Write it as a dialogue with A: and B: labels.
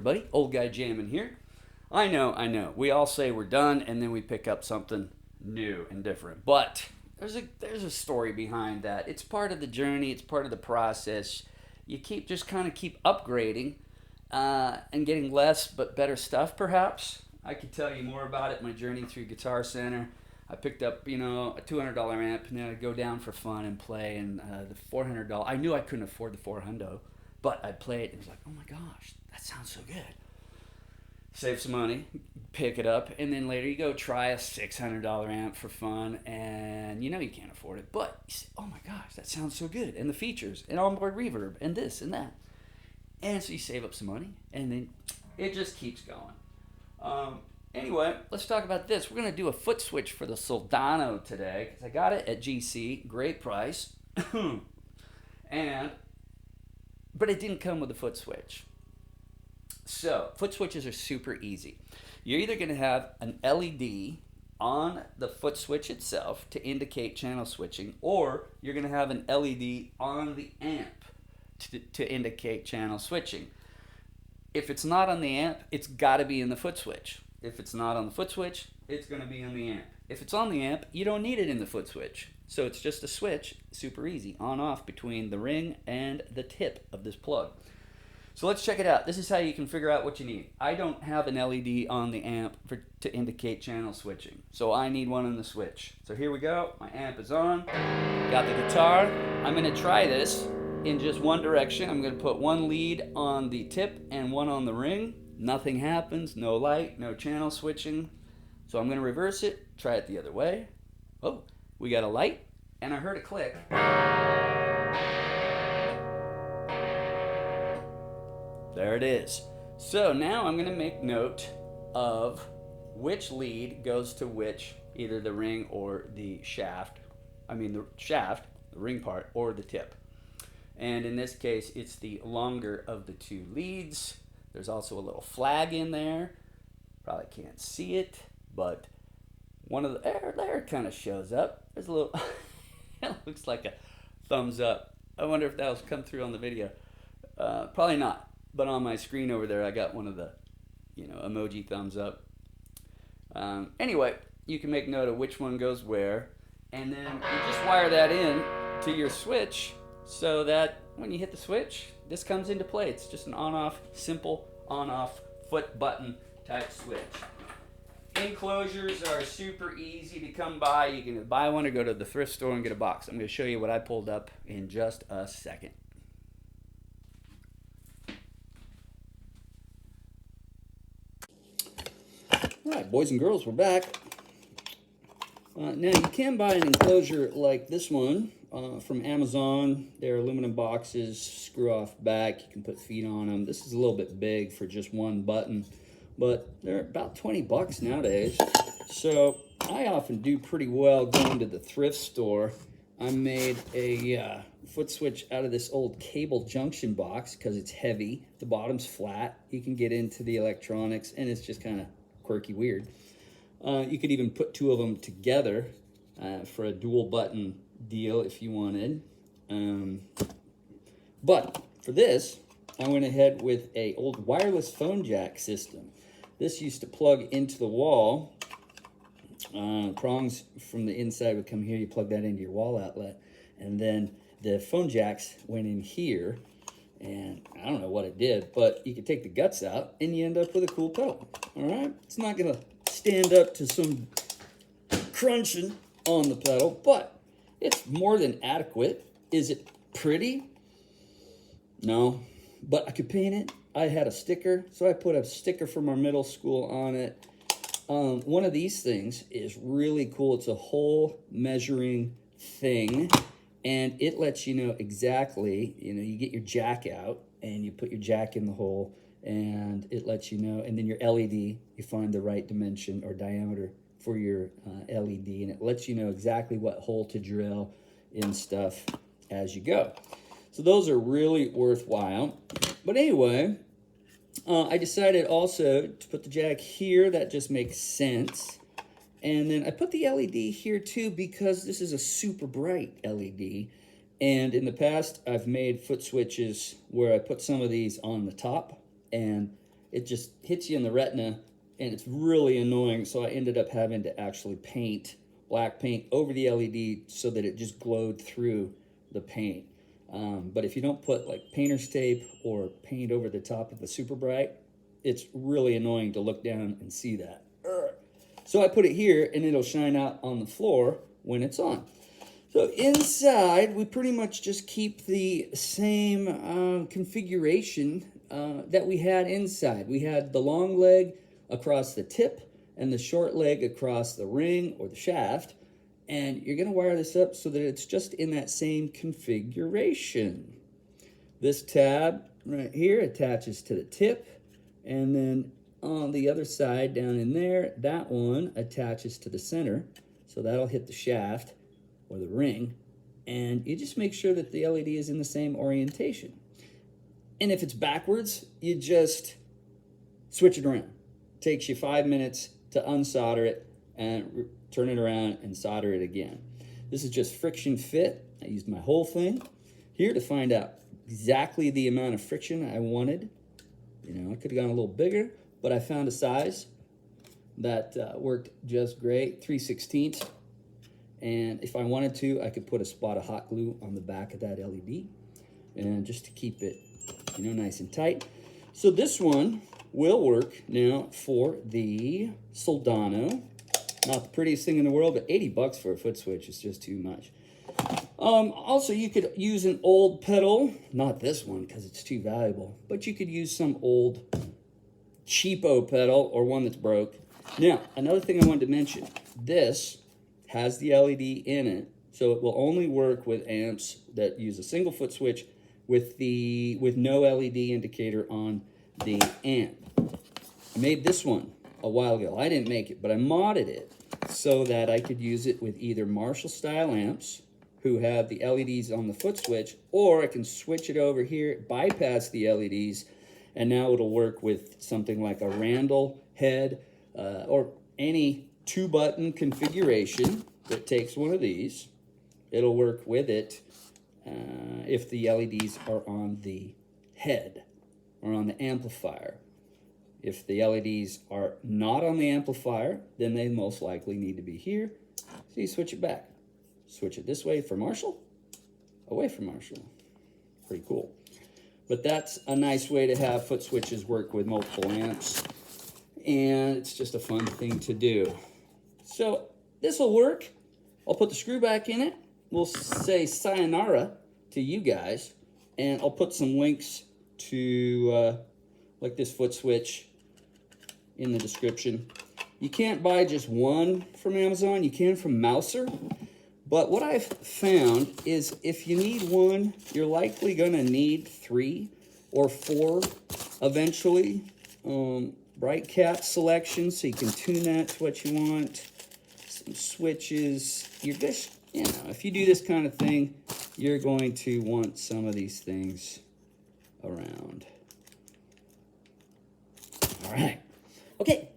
A: everybody. Old Guy Jamming here. I know. We all say we're done, and then we pick up something new and different. But there's a story behind that. It's part of the journey. It's part of the process. You keep upgrading and getting less but better stuff. Perhaps I could tell you more about it. My journey through Guitar Center. I picked up, a $200 amp, and then I'd go down for fun and play. And the $400, I knew I couldn't afford the $400, but I'd play it. And it was like, oh my gosh, that sounds so good. Save some money, pick it up, and then later you go try a $600 amp for fun, and you can't afford it. But you say, oh my gosh, that sounds so good. And the features, and onboard reverb, and this and that. And so you save up some money, and then it just keeps going. Anyway, let's talk about this. We're going to do a foot switch for the Soldano today, because I got it at GC, great price. But it didn't come with a foot switch. So, foot switches are super easy. You're either going to have an LED on the foot switch itself to indicate channel switching, or you're going to have an LED on the amp to indicate channel switching. If it's not on the amp, it's got to be in the foot switch. If it's not on the foot switch, it's going to be on the amp. If it's on the amp, you don't need it in the foot switch. So it's just a switch, super easy, on-off between the ring and the tip of this plug. So let's check it out. This is how you can figure out what you need. I don't have an LED on the amp to indicate channel switching, so I need one on the switch. So here we go. My amp is on. Got the guitar. I'm going to try this in just one direction. I'm going to put one lead on the tip and one on the ring. Nothing happens. No light, no channel switching. So I'm going to reverse it, try it the other way. Oh, we got a light, and I heard a click. There it is. So now I'm going to make note of which lead goes to which, either the ring or the shaft. The shaft, the ring part, or the tip. And in this case, it's the longer of the two leads. There's also a little flag in there. Probably can't see it, but one of the, there it kind of shows up. There's a little, it looks like a thumbs up. I wonder if that was come through on the video. Probably not. But on my screen over there, I got one of the, emoji thumbs up. Anyway, you can make note of which one goes where, and then you just wire that in to your switch so that when you hit the switch, this comes into play. It's just an on-off, simple on-off foot button type switch. Enclosures are super easy to come by. You can buy one or go to the thrift store and get a box. I'm going to show you what I pulled up in just a second. All right, boys and girls, we're back. Now, you can buy an enclosure like this one from Amazon. They're aluminum boxes, screw-off back. You can put feet on them. This is a little bit big for just one button, but they're about 20 bucks nowadays. So I often do pretty well going to the thrift store. I made a foot switch out of this old cable junction box because it's heavy. The bottom's flat. You can get into the electronics, and it's just kind of quirky weird. You could even put two of them together for a dual button deal if you wanted. But for this, I went ahead with a old wireless phone jack system. This used to plug into the wall. Prongs from the inside would come here. You plug that into your wall outlet, and then the phone jacks went in here. And I don't know what it did, but you could take the guts out and you end up with a cool pedal. All right, it's not gonna stand up to some crunching on the pedal, but it's more than adequate. Is it pretty? No, but I could paint it. I had a sticker, so I put a sticker from our middle school on it. One of these things is really cool. It's a hole measuring thing. And it lets you know exactly, you get your jack out and you put your jack in the hole and it lets you know, and then your LED, you find the right dimension or diameter for your LED, and it lets you know exactly what hole to drill in stuff as you go. So those are really worthwhile. But anyway, I decided also to put the jack here. That just makes sense. And then I put the LED here too because this is a super bright LED. And in the past, I've made foot switches where I put some of these on the top, and it just hits you in the retina, and it's really annoying. So I ended up having to actually paint black paint over the LED so that it just glowed through the paint. But if you don't put like painter's tape or paint over the top of the super bright, it's really annoying to look down and see that. So I put it here, and it'll shine out on the floor when it's on. So inside, we pretty much just keep the same configuration that we had inside. We had the long leg across the tip and the short leg across the ring or the shaft. And you're going to wire this up so that it's just in that same configuration. This tab right here attaches to the tip, and then on the other side down in there, that one attaches to the center, so that'll hit the shaft or the ring, and you just make sure that the LED is in the same orientation. And if it's backwards, you just switch it around. It takes you 5 minutes to unsolder it and turn it around and solder it again. This is just friction fit. I used my whole thing here to find out exactly the amount of friction I wanted. You know, I could have gone a little bigger, but I found a size that worked just great, 3/16. And if I wanted to, I could put a spot of hot glue on the back of that LED, and just to keep it, you know, nice and tight. So this one will work now for the Soldano. Not the prettiest thing in the world, but 80 bucks for a foot switch is just too much. Also, you could use an old pedal, not this one because it's too valuable, but you could use some old cheapo pedal or one that's broke. Now, another thing I wanted to mention, this has the LED in it, so it will only work with amps that use a single foot switch with no LED indicator on the amp. I made this one a while ago. I didn't make it, but I modded it so that I could use it with either Marshall style amps who have the LEDs on the foot switch, or I can switch it over here, bypass the LEDs, and now it'll work with something like a Randall head or any 2-button configuration that takes one of these. It'll work with it if the LEDs are on the head or on the amplifier. If the LEDs are not on the amplifier, then they most likely need to be here. So you switch it back. Switch it this way for Marshall, away from Marshall. Pretty cool. But that's a nice way to have foot switches work with multiple amps. And it's just a fun thing to do. So this will work. I'll put the screw back in it. We'll say sayonara to you guys. And I'll put some links to like this foot switch in the description. You can't buy just one from Amazon. You can from Mouser. But what I've found is if you need one, you're likely going to need 3 or 4 eventually. Bright cap selection, so you can tune that to what you want. Some switches. You're just, you know, if you do this kind of thing, you're going to want some of these things around. All right. Okay.